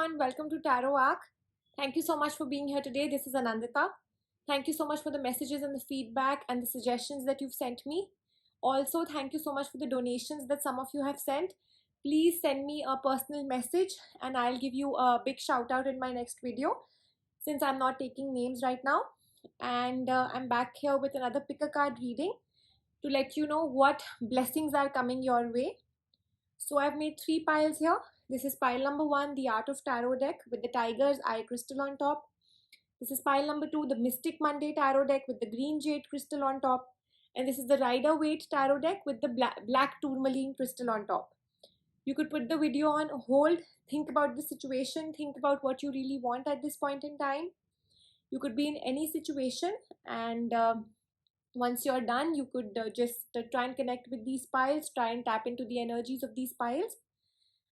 everyone, welcome to Tarot Arc. Thank you so much for being here today. This is Anandita. Thank you so much for the messages and the feedback and the suggestions that you've sent me. Also, thank you so much for the donations that some of you have sent. Please send me a personal message and I'll give you a big shout out in my next video since I'm not taking names right now. And I'm back here with another pick a card reading to let you know what blessings are coming your way. So I've made 3 piles here. This is pile number 1, the Art of Tarot deck with the Tiger's Eye crystal on top. This is pile number 2, the Mystic Monday Tarot deck with the green jade crystal on top. And this is the Rider Waite Tarot deck with the black tourmaline crystal on top. You could put the video on hold, think about the situation, think about what you really want at this point in time. You could be in any situation, and once you're done, you could just try and connect with these piles, try and tap into the energies of these piles.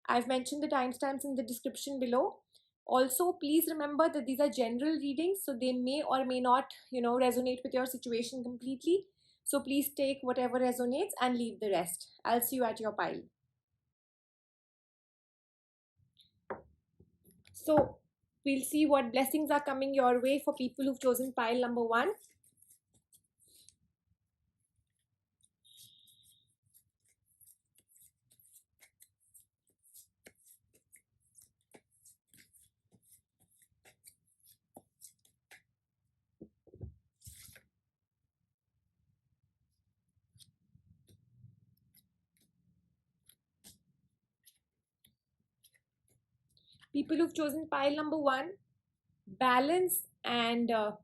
I've mentioned the timestamps in the description below. Also, please remember that these are general readings, so they may or may not, resonate with your situation completely. So please take whatever resonates and leave the rest. I'll see you at your pile. So we'll see what blessings are coming your way for people who've chosen pile number 1. People who've chosen pile number 1, balance and a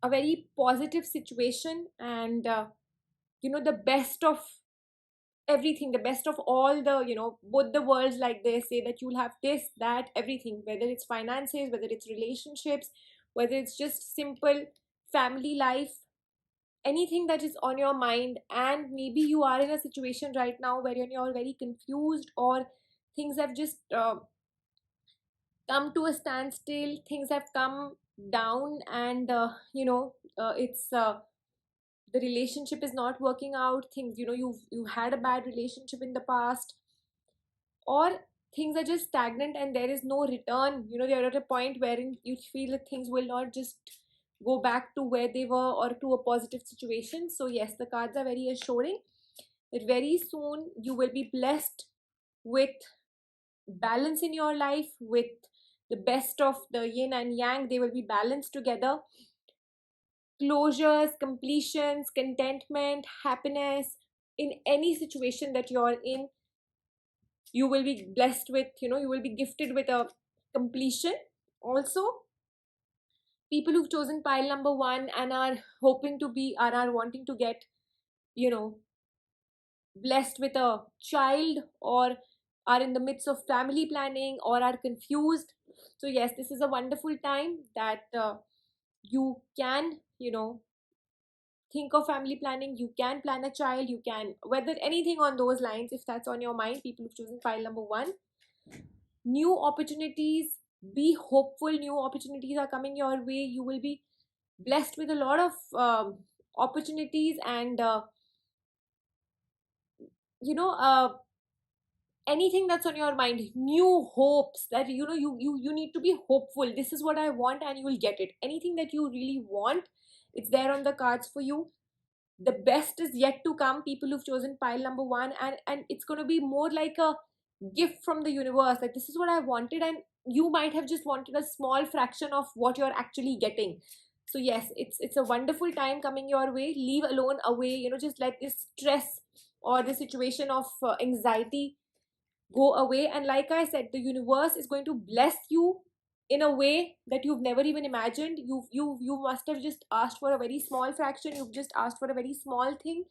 very positive situation, and the best of everything, the best of all the, both the worlds, like they say, that you'll have this, that, everything, whether it's finances, whether it's relationships, whether it's just simple family life, anything that is on your mind. And maybe you are in a situation right now wherein you're very confused, or things have just come to a standstill, things have come down, and it's the relationship is not working out, things, you had a bad relationship in the past, or things are just stagnant and there is no return. They're at a point wherein you feel that things will not just go back to where they were or to a positive situation. So yes, the cards are very assuring that very soon you will be blessed with balance in your life, with the best of the yin and yang. They will be balanced together. Closures, completions, contentment, happiness in any situation that you're in. You will be blessed with, you will be gifted with a completion. Also, people who've chosen pile number 1 and are hoping to be, are wanting to get, you know blessed with a child, or are in the midst of family planning, or are confused. So yes, this is a wonderful time that you can, think of family planning, you can plan a child, you can, whether anything on those lines, if that's on your mind. People who've chosen pile number 1, new opportunities, be hopeful, new opportunities are coming your way. You will be blessed with a lot of opportunities, and you know anything that's on your mind, new hopes, that you need to be hopeful. This is what I want, and you will get it. Anything that you really want, it's there on the cards for you. The best is yet to come, people who've chosen pile number 1, and it's going to be more like a gift from the universe, that this is what I wanted, and you might have just wanted a small fraction of what you're actually getting. So yes, it's a wonderful time coming your way. Leave alone away, just let this stress or the situation of anxiety go away. And like I said, the universe is going to bless you in a way that you've never even imagined. You must have just asked for a very small fraction, you've just asked for a very small thing,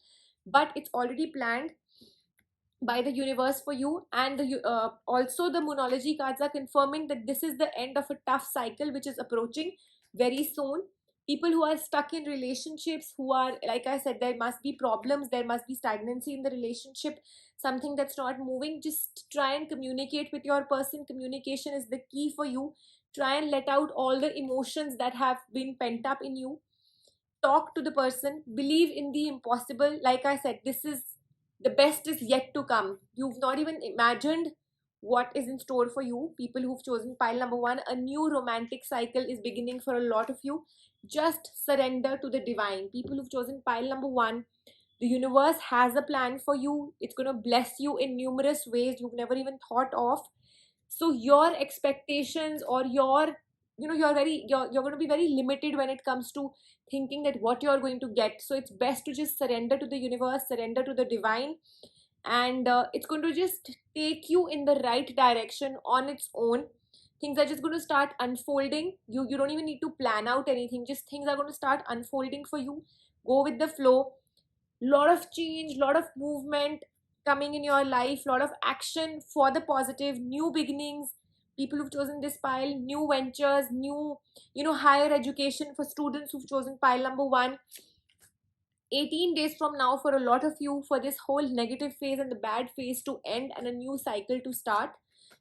but it's already planned by the universe for you. And also the Moonology cards are confirming that this is the end of a tough cycle which is approaching very soon. People who are stuck in relationships, who are, like I said, there must be problems, there must be stagnancy in the relationship, something that's not moving, just try and communicate with your person. Communication is the key for you. Try and let out all the emotions that have been pent up in you. Talk to the person, believe in the impossible. Like I said, this is the best is yet to come. You've not even imagined what is in store for you. People who've chosen pile number one, a new romantic cycle is beginning for a lot of you. Just surrender to the divine. People who've chosen pile number one, the universe has a plan for you. It's going to bless you in numerous ways you've never even thought of. So your expectations, or your, you're going to be very limited when it comes to thinking that what you're going to get. So it's best to just surrender to the universe, surrender to the divine, and it's going to just take you in the right direction on its own. Things are just going to start unfolding. You don't even need to plan out anything, just things are going to start unfolding for you. Go with the flow. Lot of change, lot of movement coming in your life, lot of action for the positive, new beginnings. People who've chosen this pile, new ventures, new, higher education for students who've chosen pile number one. 18 days from now, for a lot of you, for this whole negative phase and the bad phase to end and a new cycle to start.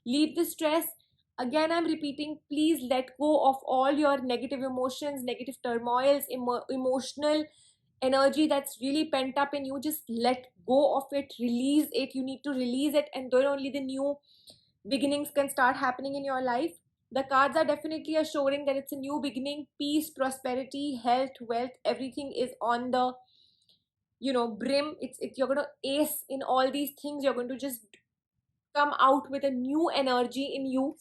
Leave the stress. Again, I'm repeating, please let go of all your negative emotions, negative turmoils, emotional energy that's really pent up in you. Just let go of it, release it. You need to release it, and then only the new beginnings can start happening in your life. The cards are definitely assuring that it's a new beginning. Peace, prosperity, health, wealth, everything is on the, brim. It's you're going to ace in all these things. You're going to just come out with a new energy in you.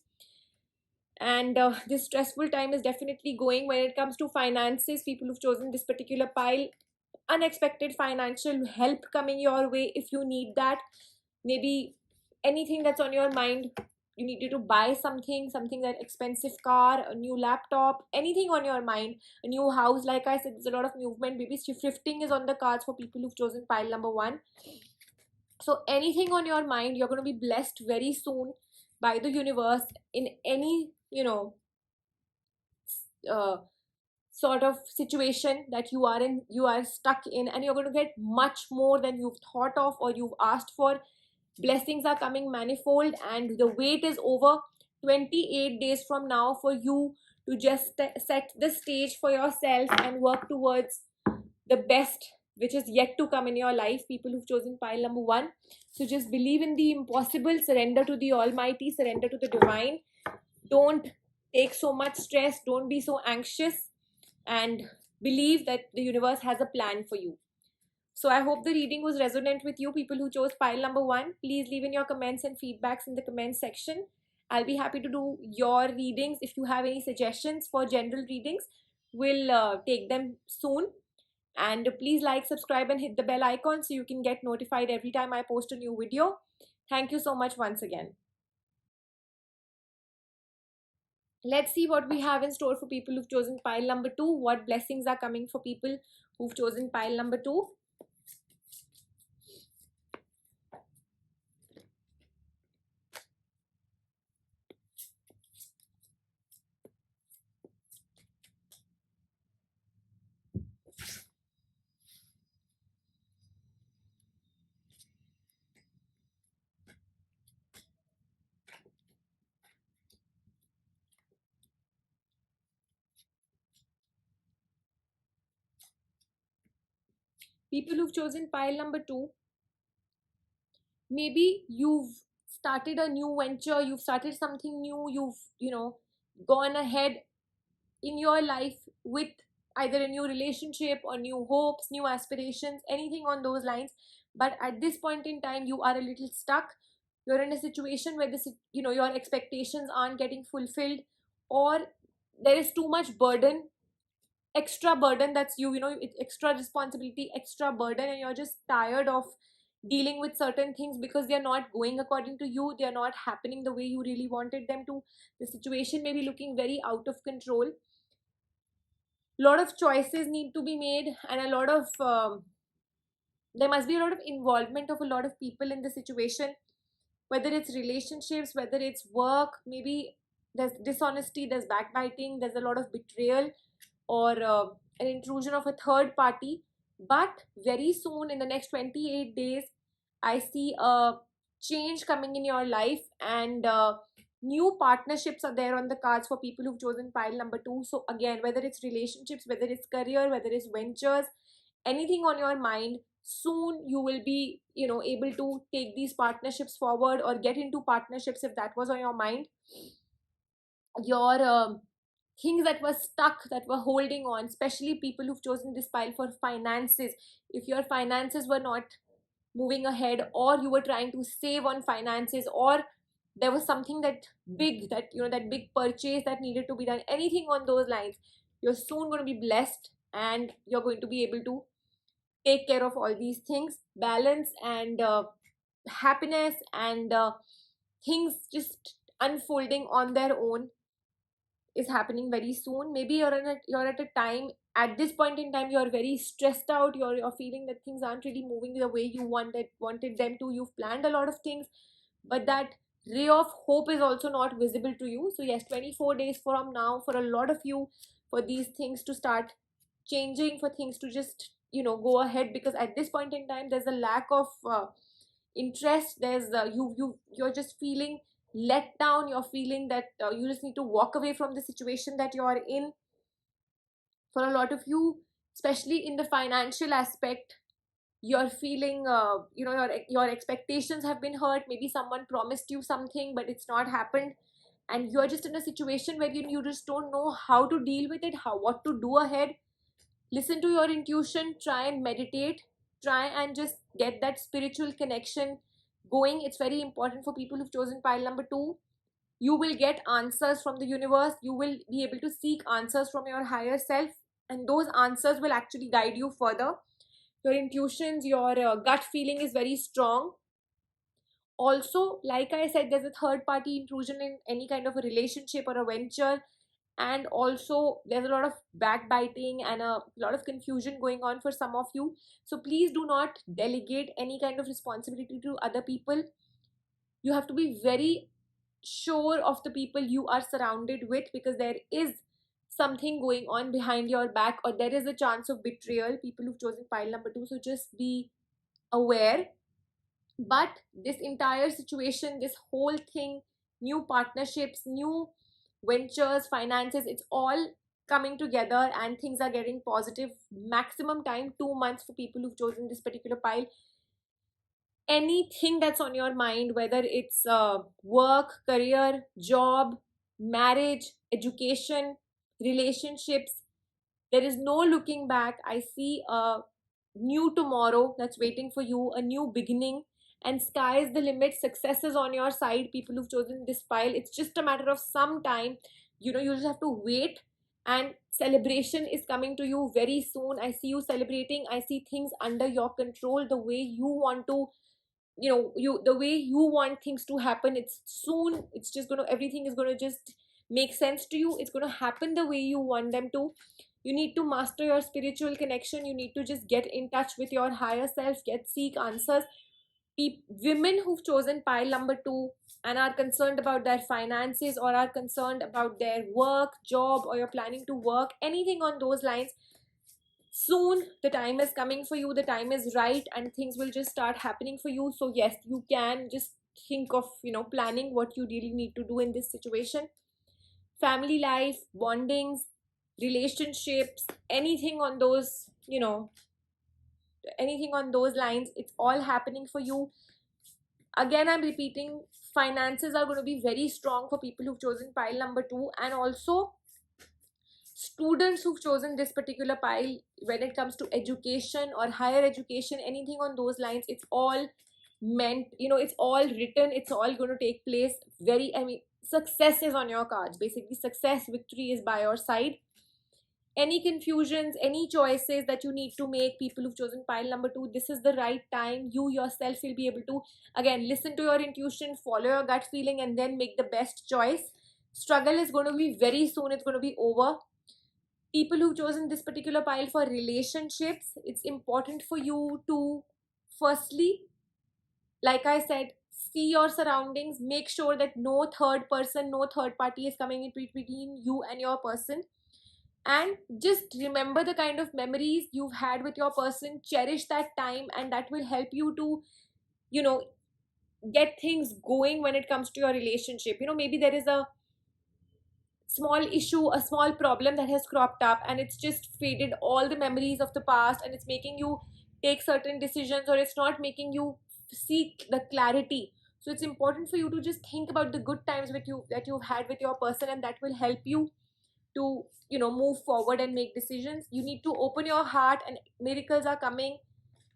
And this stressful time is definitely going. When it comes to finances, people who've chosen this particular pile, unexpected financial help coming your way if you need that. Maybe anything that's on your mind, you needed to buy something, that expensive car, a new laptop, anything on your mind, a new house. Like I said, there's a lot of movement. Maybe shifting is on the cards for people who've chosen pile number one. So anything on your mind, you're going to be blessed very soon by the universe in any, uh, sort of situation that you are in, you are stuck in, and you're going to get much more than you've thought of or you've asked for. Blessings are coming manifold, and the wait is over. 28 days from now for you to just set the stage for yourself and work towards the best which is yet to come in your life. People who've chosen pile number one, so just believe in the impossible, surrender to the almighty, surrender to the divine. Don't take so much stress, don't be so anxious, and believe that the universe has a plan for you. So I hope the reading was resonant with you. People who chose pile number one, please leave in your comments and feedbacks in the comments section. I'll be happy to do your readings. If you have any suggestions for general readings, we'll take them soon. And please like, subscribe, and hit the bell icon so you can get notified every time I post a new video. Thank you so much once again. Let's see what we have in store for people who've chosen pile number two. What blessings are coming for people who've chosen pile number two. People who've chosen pile number two, maybe you've started a new venture, you've started something new, you've, gone ahead in your life with either a new relationship or new hopes, new aspirations, anything on those lines. But at this point in time, you are a little stuck. You're in a situation where this, your expectations aren't getting fulfilled, or there is too much burden, extra burden that's it's extra responsibility, extra burden, and you're just tired of dealing with certain things because they're not going according to you, they're not happening the way you really wanted them to. The situation may be looking very out of control. Lot of choices need to be made, and a lot of there must be a lot of involvement of a lot of people in the situation, whether it's relationships, whether it's work. Maybe there's dishonesty, there's backbiting, there's a lot of betrayal, or an intrusion of a third party. But very soon, in the next 28 days, I see a change coming in your life, and new partnerships are there on the cards for people who've chosen pile number two. So again, whether it's relationships, whether it's career, whether it's ventures, anything on your mind, soon you will be, able to take these partnerships forward or get into partnerships if that was on your mind. Your things that were stuck, that were holding on, especially people who've chosen this pile for finances. If your finances were not moving ahead, or you were trying to save on finances, or there was something that big, that that big purchase that needed to be done, anything on those lines, you're soon going to be blessed, and you're going to be able to take care of all these things. Balance and happiness and things just unfolding on their own is happening very soon. Maybe you're at a time, at this point in time, you're very stressed out, you're feeling that things aren't really moving the way you wanted them to. You've planned a lot of things, but that ray of hope is also not visible to you. So yes, 24 days from now, for a lot of you, for these things to start changing, for things to just go ahead, because at this point in time there's a lack of interest. There's you're just feeling let down. You're feeling that you just need to walk away from the situation that you're in. For a lot of you, especially in the financial aspect, you're feeling your expectations have been hurt. Maybe someone promised you something but it's not happened, and you're just in a situation where you just don't know how to deal with it, how what to do ahead. Listen to your intuition, try and meditate, try and just get that spiritual connection going. It's very important for people who've chosen pile number 2. You will get answers from the universe. You will be able to seek answers from your higher self, and those answers will actually guide you further. Your intuitions, your gut feeling is very strong. Also, like I said, there's a third party intrusion in any kind of a relationship or a venture, and also there's a lot of backbiting and a lot of confusion going on for some of you. So please do not delegate any kind of responsibility to other people. You have to be very sure of the people you are surrounded with, because there is something going on behind your back, or there is a chance of betrayal, people who've chosen pile number 2. So just be aware. But this entire situation, this whole thing, new partnerships, new ventures, finances, it's all coming together and things are getting positive. Maximum time 2 months for people who've chosen this particular pile. Anything that's on your mind, whether it's work, career, job, marriage, education, relationships, there is no looking back. I see a new tomorrow that's waiting for you, a new beginning, and sky is the limit. Success is on your side. People who've chosen this pile, it's just a matter of some time. You just have to wait, and celebration is coming to you very soon. I see you celebrating. I see things under your control, the way you want to, the way you want things to happen. It's soon, it's just gonna, everything is gonna just make sense to you. It's gonna happen the way you want them to. You need to master your spiritual connection. You need to just get in touch with your higher self, seek answers. Women who've chosen pile number 2 and are concerned about their finances, or are concerned about their work, job, or you're planning to work, anything on those lines, soon the time is coming for you. The time is right, and things will just start happening for you. So yes, you can just think of planning what you really need to do in this situation. Family life, bondings, relationships, anything on those, anything on those lines, it's all happening for you. Again, I'm repeating, finances are going to be very strong for people who've chosen pile number 2, and also students who've chosen this particular pile. When it comes to education or higher education, anything on those lines, it's all meant, it's all written, it's all going to take place. Success is on your cards. Basically, success, victory is by your side. Any confusions, any choices that you need to make, people who've chosen pile number 2, this is the right time. You yourself will be able to, again, listen to your intuition, follow your gut feeling, and then make the best choice. Struggle is going to be very soon, it's going to be over. People who've chosen this particular pile for relationships, it's important for you to, firstly, like I said, see your surroundings. Make sure that no third person, no third party is coming in between you and your person. And just remember the kind of memories you've had with your person. Cherish that time, and that will help you to, you know get things going when it comes to your relationship. Maybe there is a small issue, a small problem that has cropped up, and it's just faded all the memories of the past, and it's making you take certain decisions, or it's not making you seek the clarity. So it's important for you to just think about the good times with you that you've had with your person, and that will help you to move forward and make decisions. You need to open your heart, and miracles are coming.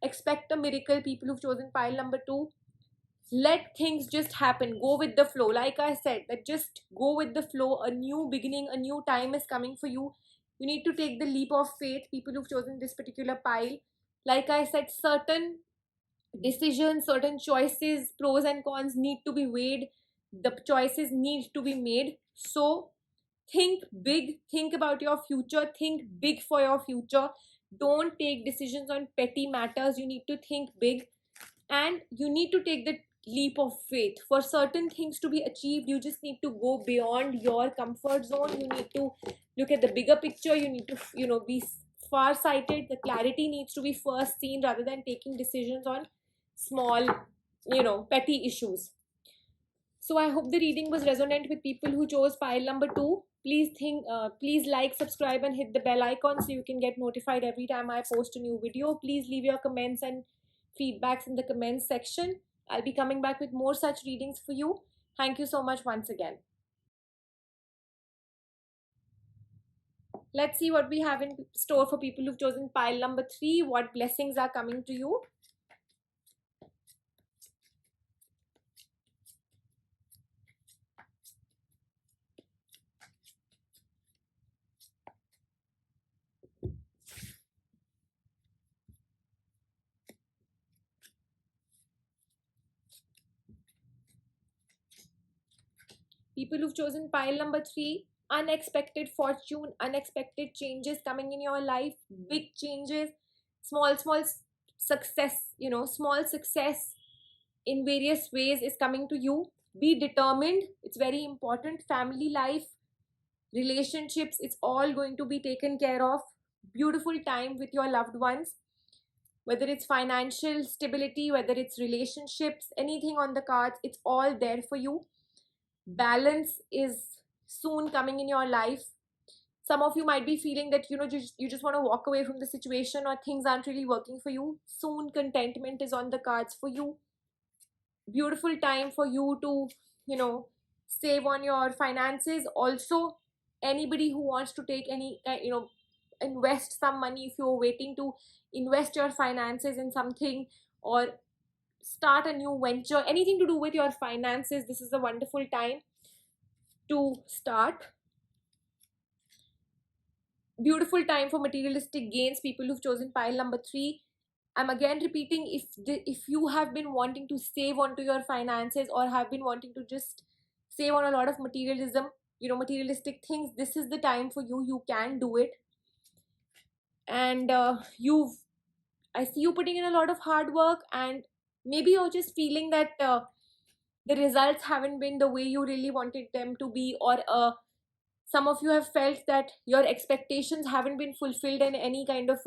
Expect a miracle, people who've chosen pile number 2. Let things just happen, go with the flow. Like I said, that just go with the flow. A new beginning, a new time is coming for you. You need to take the leap of faith, people who've chosen this particular pile. Like I said, certain decisions, certain choices, pros and cons need to be weighed. The choices need to be made. So think big, think about your future, think big for your future. Don't take decisions on petty matters. You need to think big, and you need to take the leap of faith. For certain things to be achieved, you just need to go beyond your comfort zone. You need to look at the bigger picture. You need to be far sighted. The clarity needs to be first seen, rather than taking decisions on small petty issues. So I hope the reading was resonant with people who chose pile number 2. Please like, subscribe, and hit the bell icon so you can get notified every time I post a new video. Please leave your comments and feedbacks in the comments section. I'll be coming back with more such readings for you. Thank you so much once again. Let's see what we have in store for people who've chosen pile number 3. What blessings are coming to you? People who've chosen pile number 3, unexpected fortune, unexpected changes coming in your life, big changes, small success, small success in various ways is coming to you. Be determined, it's very important. Family life, relationships, it's all going to be taken care of. Beautiful time with your loved ones, whether it's financial stability, whether it's relationships, anything on the cards, it's all there for you. Balance is soon coming in your life. Some of you might be feeling that you just want to walk away from the situation, or things aren't really working for you. Soon contentment is on the cards for you. Beautiful time for you to save on your finances. Also, anybody who wants to take any invest some money, if you're waiting to invest your finances in something, or start a new venture, anything to do with your finances, this is a wonderful time to start. Beautiful time for materialistic gains, people who've chosen pile number 3. I'm again repeating, if you have been wanting to save onto your finances, or have been wanting to just save on a lot of materialism, materialistic things, this is the time for you. You can do it. And I see you putting in a lot of hard work, and maybe you're just feeling that the results haven't been the way you really wanted them to be, or some of you have felt that your expectations haven't been fulfilled in any kind of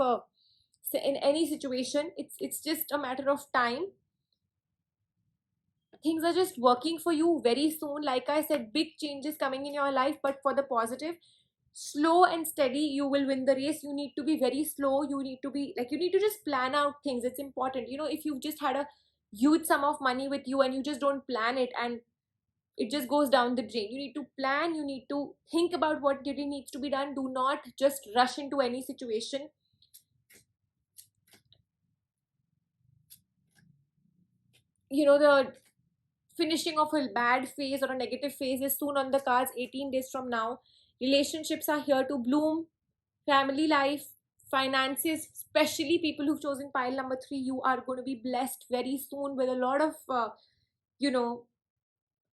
in any situation. It's just a matter of time. Things are just working for you very soon. Like I said, big changes coming in your life, but for the positive. Slow and steady, you will win the race. You need to be very slow. You need to be you need to just plan out things. It's important. If you've just had a huge sum of money with you, and you just don't plan it, and it just goes down the drain. You need to plan. You need to think about what really needs to be done. Do not just rush into any situation. The finishing of a bad phase or a negative phase is soon on the cards, 18 days from now. Relationships are here to bloom. Family life, finances, especially people who've chosen pile number 3, you are going to be blessed very soon with a lot of you know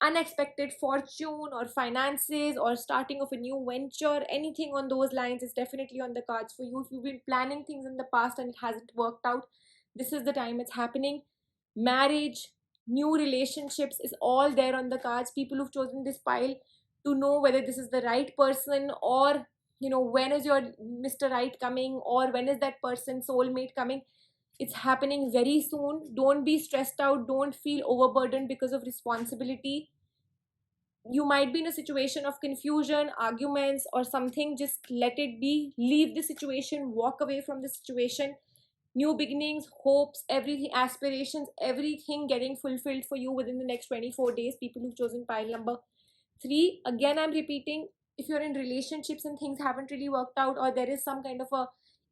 unexpected fortune, or finances, or starting of a new venture. Anything on those lines is definitely on the cards for you. If you've been planning things in the past and it hasn't worked out, this is the time it's happening. Marriage, new relationships is all there on the cards. People who've chosen this pile, to know whether this is the right person, or when is your Mr. Right coming, or when is that person soulmate coming. It's happening very soon. Don't be stressed out. Don't feel overburdened because of responsibility. You might be in a situation of confusion, arguments, or something. Just let it be. Leave the situation. Walk away from the situation. new beginnings, hopes, everything, aspirations, everything getting fulfilled for you within the next 24 days. People who've chosen pile number 3, again I'm repeating, if you're in relationships and things haven't really worked out, or there is some kind of a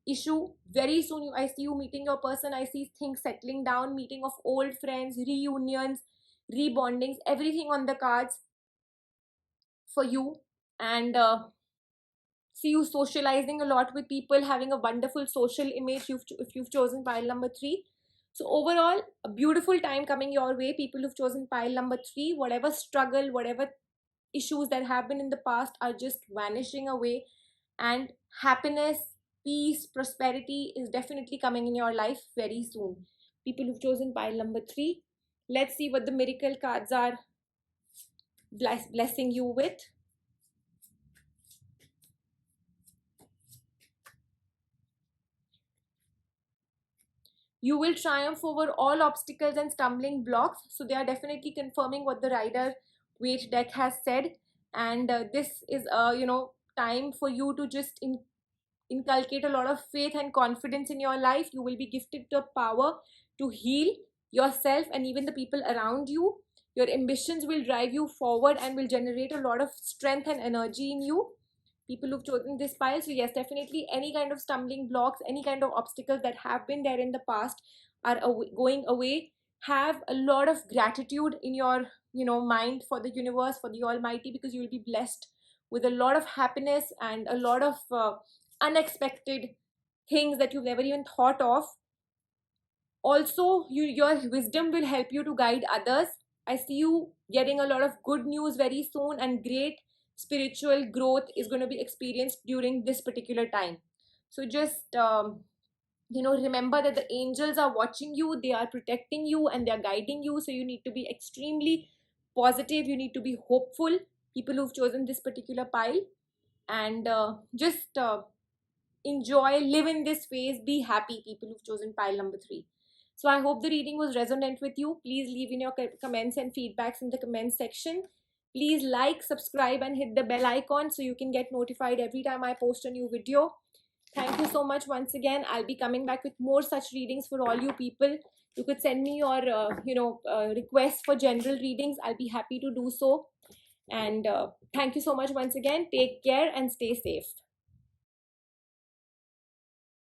issue, very soon I see you meeting your person. I see things settling down, meeting of old friends, reunions, rebondings, everything on the cards for you. And see you socializing a lot with people, having a wonderful social image if you've chosen pile number 3. So overall, a beautiful time coming your way, people who've chosen pile number 3. Whatever struggle, whatever issues that have been in the past are just vanishing away, and happiness, peace, prosperity is definitely coming in your life very soon. People who've chosen pile number 3, let's see what the miracle cards are blessing you with. You will triumph over all obstacles and stumbling blocks. So they are definitely confirming what the Rider Waite deck has said. And this is a time for you to just inculcate a lot of faith and confidence in your life. You will be gifted the power to heal yourself and even the people around you. Your ambitions will drive you forward and will generate a lot of strength and energy in you. People who've chosen this pile, so yes, definitely any kind of stumbling blocks, any kind of obstacles that have been there in the past are going away. Have a lot of gratitude in your mind for the universe, for the almighty, because you will be blessed with a lot of happiness and a lot of unexpected things that you've never even thought of. Also, your wisdom will help you to guide others. I see you getting a lot of good news very soon, and great spiritual growth is going to be experienced during this particular time. So just remember that the angels are watching you, they are protecting you, and they are guiding you. So you need to be extremely positive, you need to be hopeful, people who've chosen this particular pile. And just enjoy, live in this phase, be happy, people who've chosen pile number 3. So I hope the reading was resonant with you. Please leave in your comments and feedbacks in the comments section. Please like, subscribe, and hit the bell icon so you can get notified every time I post a new video. Thank you so much once again. I'll be coming back with more such readings for all you people. You could send me your requests for general readings. I'll be happy to do so. And thank you so much once again. Take care and stay safe.